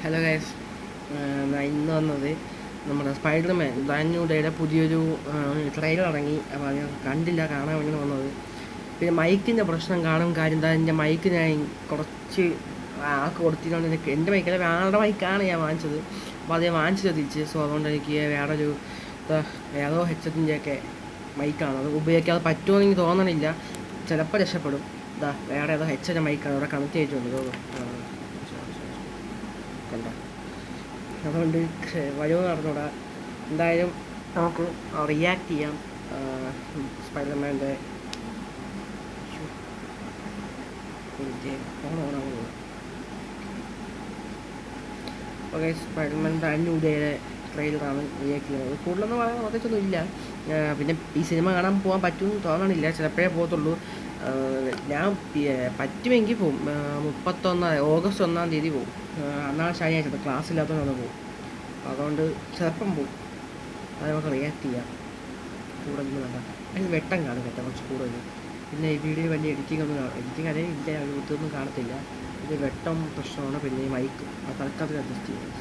Hello guys, ഇന്ന് വന്നത് നമ്മുടെ സ്പൈഡർമാൻ ബ്രാൻഡ് ന്യൂ ഡേയുടെ പുതിയൊരു ട്രെയിലർ ഇറങ്ങി. അപ്പോൾ അത് ഞാൻ കണ്ടില്ല, കാണാൻ വേണ്ടി വന്നത്. പിന്നെ മൈക്കിൻ്റെ പ്രശ്നം കാണും. കാര്യം എന്താ, എൻ്റെ മൈക്ക് ഞാൻ കുറച്ച് ആൾക്ക് കൊടുത്തിട്ടുണ്ട്. എനിക്ക് എൻ്റെ മൈക്കല്ല, വേറെ മൈക്കാണ് ഞാൻ വാങ്ങിച്ചത്. അപ്പോൾ അത് ഞാൻ വാങ്ങിച്ചത് തിരിച്ച്. സോ അതുകൊണ്ട് എനിക്ക് വേറൊരു ഏതോ ഹെഡ്സെറ്റിൻ്റെയൊക്കെ മൈക്കാണ്. അത് ഉപയോഗിക്കാതെ പറ്റുമെന്ന് എനിക്ക് തോന്നണില്ല. ചിലപ്പോൾ രക്ഷപ്പെടും. ഇതാ വേറെ ഏതോ ഹെഡ്സെറ്റ് മൈക്കാണ് ഇവിടെ കണക്ട് ചെയ്തിട്ടുണ്ട്. കണ്ടോ, അതുകൊണ്ട് വരുമെന്ന് പറഞ്ഞൂടാ. എന്തായാലും നമുക്ക് റിയാക്ട് ചെയ്യാം സ്പൈഡർമാൻ്റെ ഓക്കെ. സ്പൈഡർമാൻ ബ്രാൻഡ് ന്യൂ ഡേയുടെ ട്രെയിലറാണ് റിയാക്ട് ചെയ്യുന്നത്. കൂടുതലൊന്നും പറയാൻ പ്രത്യേകിച്ചൊന്നും ഇല്ല. പിന്നെ ഈ സിനിമ കാണാൻ പോകാൻ പറ്റുമെന്ന് തോന്നണില്ല, ചിലപ്പോഴേ പോകത്തുള്ളൂ. ഞാൻ പറ്റുമെങ്കിൽ പോവും. ഓഗസ്റ്റ് 1 പോവും. അന്നാണ് ശനിയാഴ്ച, ക്ലാസ് ഇല്ലാത്തതുകൊണ്ട് പോകും. അതുകൊണ്ട് ചിലപ്പം പോവും. അത് നമുക്ക് റിയാക്ട് ചെയ്യാം. കൂടുതൽ വേണ്ട, അതിന് വെട്ടം കാണും കേട്ടോ, കുറച്ച് കൂടുതൽ. പിന്നെ ഈ വീഡിയോ വലിയ എഡിറ്റിംഗ് അതേ ഇല്ല, ഒത്തിരിയൊന്നും കാണത്തില്ല. ഇത് വെട്ടം പ്രശ്നമാണ്. പിന്നെ ഈ മൈക്ക് തൽക്കാലത്തിൽ അഡ്ജസ്റ്റ് ചെയ്യാം.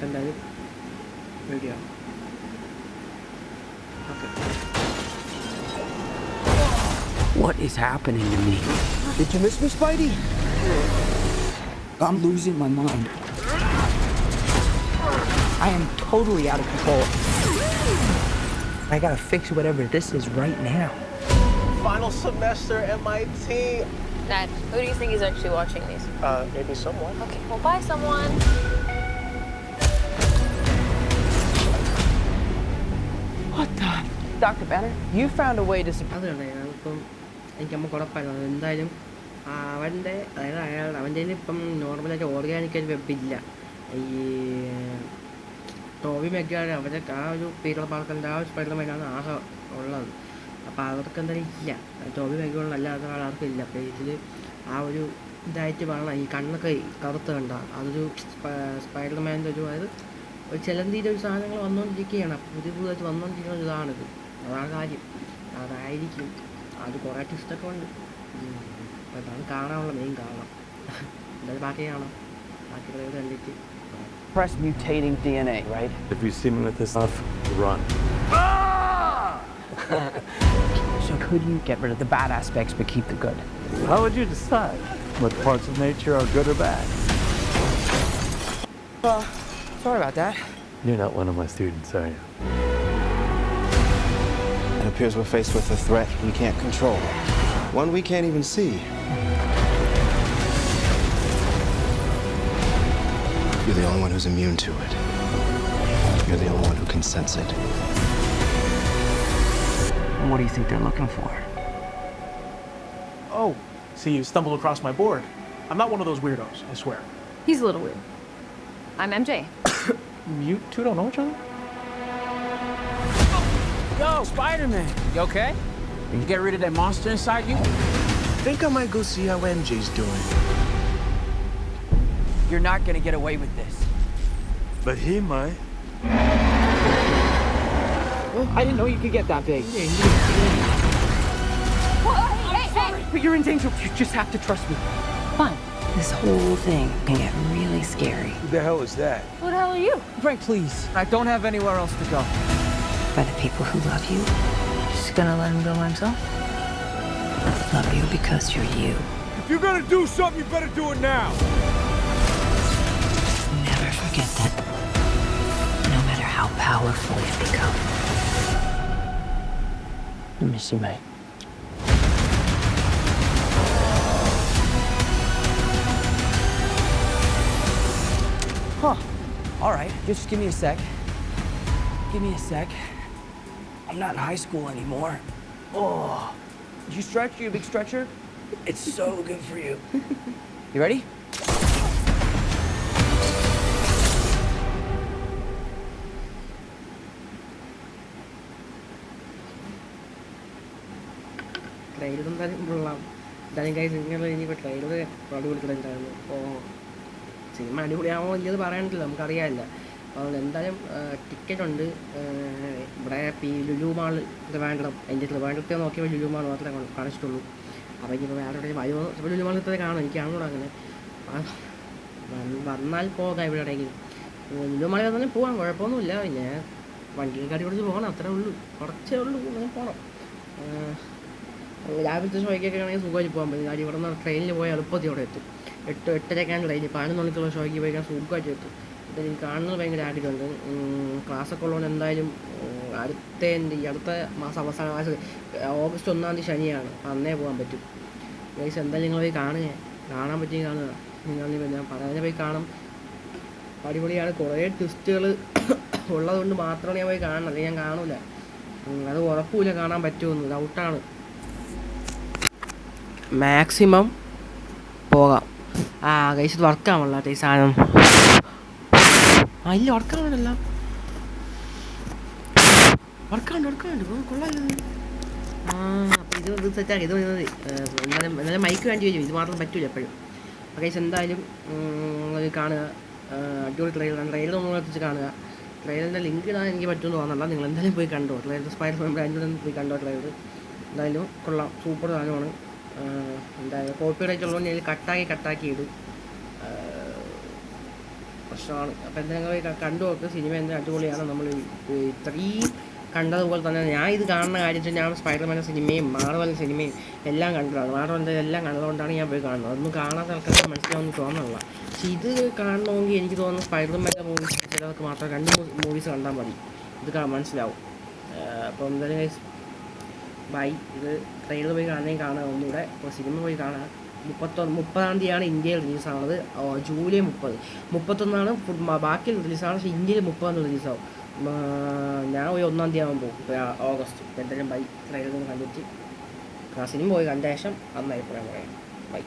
എന്തായാലും വീഡിയോ ആണ്. Okay. What is happening to me? Did you miss me, Spidey? I'm losing my mind. I am totally out of control. I gotta fix whatever this is right now. Final semester MIT. Dad, who do you think is actually watching these? Maybe someone. Okay, well, bye, someone. What the? Dr. Banner, you found a way to... അത് കണ്ടേ, അതിപ്പം എനിക്കമ്മ കുഴപ്പമായിരുന്നു. എന്തായാലും അതായത് അവൻ്റെ ഇപ്പം നോർമലായിട്ട് ഓർഗാനിക്കായിട്ട് വെബില്ല. ഈ Toby മെഗ്ഗാഡ് അവരൊക്കെ ആ ഒരു പീരിയഡ് പാർക്കറിൻ്റെ ആ ഒരു സ്പൈഡർമാനാണ് ആകെ ഉള്ളത്. അപ്പോൾ അവർക്ക് എന്തായാലും ഇല്ല. ടോബി മെഗ്ഗാഡ് അല്ലാത്ത ആൾക്കാർക്കും ഇല്ല. അപ്പോൾ ഇതിൽ ആ ഒരു ഇതായിട്ട് വേണം. ഈ കണ്ണൊക്കെ കറുത്ത് കണ്ട അതൊരു സ്പൈഡർമാൻ്റെ ഒരു, അതായത് ഒരു ചിലന്തിയുടെ ഒരു സാധനങ്ങൾ വന്നുകൊണ്ടിരിക്കുകയാണ്. പുതിയതായിട്ട് വന്നുകൊണ്ടിരിക്കുന്ന ഒരു ഇതാണിത്. അതാണ് കാര്യം. അതായിരിക്കും. അത് കുറേ ട്വിസ്റ്റൊക്കെ ഉണ്ട്. അതാണ് കാണാനുള്ള മെയിൻ കാരണം. എന്തായാലും ബാക്കി കാണാം. ബാക്കി കണ്ടിട്ട് Press mutating DNA, right? If you see me with this stuff, run. So could you get rid of the bad aspects but keep the good? How would you decide what parts of nature are good or bad? Sorry about that. You're not one of my students, are you? It appears we're faced with a threat we can't control. One we can't even see. You're the only one who's immune to it. You're the only one who can sense it. What do you think they're looking for? Oh, see, you stumbled across my board. I'm not one of those weirdos, I swear. He's a little weird. I'm MJ. You two don't know each other? Yo, Spider-Man! You okay? Did you get rid of that monster inside you? Think I might go see how MJ's doing. You're not gonna get away with this. But he might. I didn't know you could get that big. Hey! But you're in danger. You just have to trust me. Fine. This whole thing can get really scary. Who the hell is that? Who the hell are you? Frank, please. I don't have anywhere else to go. By the people who love you, just gonna let him go by himself? Love you because you're you. If you're gonna do something, you better do it now. Never forget that. No matter how powerful you become. I miss you, mate. Huh. All right, just give me a sec. Give me a sec. I'm not in high school anymore. Oh. Did you stretch? You a big stretcher? It's so good for you. You ready? Trailer എന്തായാലും കൊള്ളാം. എന്തായാലും കാര്യം നിങ്ങൾ ഇനിയിപ്പോൾ trailer അടിപൊളിക്കുന്നുണ്ടായിരുന്നു. അപ്പോൾ cinema അടിപൊളിയാണോ ഇല്ലത് പറയാനില്ല, നമുക്കറിയാമില്ല. അപ്പോൾ അതുകൊണ്ട് എന്തായാലും ടിക്കറ്റ് ഉണ്ട്. ഇവിടെ ലുലു മാൾ ട്രിവാൻഡ്രം, അതിൻ്റെ ട്രിവാൻഡ്രത്തെ നോക്കിയപ്പോൾ ലുലു മാൾ മാത്രമേ കാണിച്ചിട്ടുള്ളൂ. അപ്പോൾ ഇനിയിപ്പോൾ വേറെ എവിടെയും വരുമോ? ഇപ്പോൾ ലുലു മാൾ ഇത്രേ കാണും, എനിക്ക് കാണുകൂടെ അങ്ങനെ. വന്നാൽ പോകാം ഇവിടെ എവിടെയെങ്കിലും. ലുലുമാളി വന്നാലും പോകാം, കുഴപ്പമൊന്നുമില്ല. പിന്നെ വണ്ടിയിൽ കാട്ടി കുറച്ച് പോകണം, അത്രേ ഉള്ളൂ, കുറച്ചേ ഉള്ളൂ, അങ്ങനെ പോകണം. രാവിലത്തെ ഷോയ്ക്കൊക്കെ ആണെങ്കിൽ സുഖമായിട്ട് പോകാൻ പറ്റും. കാര്യം ഇവിടെ നിന്ന് ട്രെയിനിൽ പോയാൽ എളുപ്പത്തിൽ അവിടെ എത്തും. 8-8:30 ട്രെയിൻ, 11 മണിക്കുള്ള ഷോയ്ക്ക് പോയിക്കാൻ സുഖമായിട്ട് എത്തും. ഇത് എനിക്ക് കാണുന്നത് ഭയങ്കര ആഗ്രഹമുണ്ട്. ക്ലാസ്സൊക്കെ ഉള്ളതുകൊണ്ട് എന്തായാലും അടുത്ത മാസം അവസാനം ഓഗസ്റ്റ് 1 ശനിയാണ്, അന്നേ പോകാൻ പറ്റും. ഗൈസ് എന്തായാലും നിങ്ങൾ പോയി കാണാൻ പറ്റിയും കാണുക. നിങ്ങൾ ഞാൻ പറയാതെ പോയി കാണും. അടിപൊളിയാണ്. കുറേ ട്വിസ്റ്റുകൾ ഉള്ളതുകൊണ്ട് മാത്രമാണ് ഞാൻ പോയി കാണുന്നത്, അല്ലെങ്കിൽ ഞാൻ കാണില്ല. അത് ഉറപ്പില്ല കാണാൻ പറ്റുമെന്ന്, ഡൗട്ടാണ്. മാക്സിമം പോകാം. ഗൈസ് ഇത് വർക്കാണല്ല ഈ സാധനം. ഇല്ല വർക്കാണല്ല, വർക്കാണ്ട് കൊള്ളാമല്ലോ. അപ്പോൾ ഇത് സെറ്റാക്കി, ഇത് മതി. എന്നാലും മൈക്ക് വേണ്ടി വരും, ഇത് മാത്രം പറ്റൂല എപ്പോഴും. ഗൈസ് എന്തായാലും കാണുക. അടിപൊളി ട്രെയിലർ നമ്മൾ എത്തിച്ച് കാണുക. ട്രെയിലറിൻ്റെ ലിങ്ക് ഇടാൻ എനിക്ക് പറ്റുമെന്ന് തോന്നുന്നില്ല. നിങ്ങൾ എന്തായാലും പോയി കണ്ടോ. ട്രെയിലർ സ്പൈഡർമാൻ ബ്രാൻഡിൽ പോയി കണ്ടോ. ട്രെയിലർ എന്തായാലും കൊള്ളാം, സൂപ്പർ സാധനമാണ്. എന്തായാലും കോപ്പി റൈറ്റ് ഉള്ളതുകൊണ്ട് ഞാൻ കട്ടാക്കി ഇടും, പ്രശ്നമാണ്. അപ്പോൾ എന്തായാലും പോയി കണ്ടു നോക്ക്. സിനിമ എന്താ അടിപൊളിയാണ്. നമ്മൾ ഇത്രയും കണ്ടതുപോലെ തന്നെ ഞാൻ ഇത് കാണുന്ന കാര്യത്തിൽ ഞാൻ സ്പൈഡർമാൻ്റെ സിനിമയും മാർവലിൻ്റെ സിനിമയും എല്ലാം കണ്ടതാണ്. മാർവലിൻ്റെ എല്ലാം കണ്ടതുകൊണ്ടാണ് ഞാൻ പോയി കാണുന്നത്. അതൊന്നും കാണാത്ത ആൾക്കാർക്ക് മനസ്സിലാവുമെന്ന് തോന്നുന്നില്ല. പക്ഷെ ഇത് കാണണമെങ്കിൽ എനിക്ക് തോന്നുന്നു സ്പൈഡർമാൻ്റെ മൂവീസ് ചിലർക്ക് മാത്രം 2 മൂവീസ് കണ്ടാൽ മതി, ഇത് മനസ്സിലാവും. അപ്പോൾ എന്തായാലും ബൈ. ഇത് ട്രെയിലർ പോയി കാണുക ഒന്നുകൂടെ. അപ്പോൾ സിനിമ പോയി കാണുക. 30-ആം തീയതിയാണ് ഇന്ത്യയിൽ റിലീസാവുന്നത്. ജൂലൈ 30, 31 ബാക്കി റിലീസാണ്. പക്ഷേ ഇന്ത്യയിൽ 30 റിലീസാവും. ഞാൻ പോയി 1-ാം തീയതി ആകുമ്പോൾ ഓഗസ്റ്റ്. എന്തായാലും ബൈ. ട്രെയിലർ കണ്ടിട്ട് സിനിമ പോയി കണ്ട ശേഷം അന്നായി പറയാൻ. ബൈ.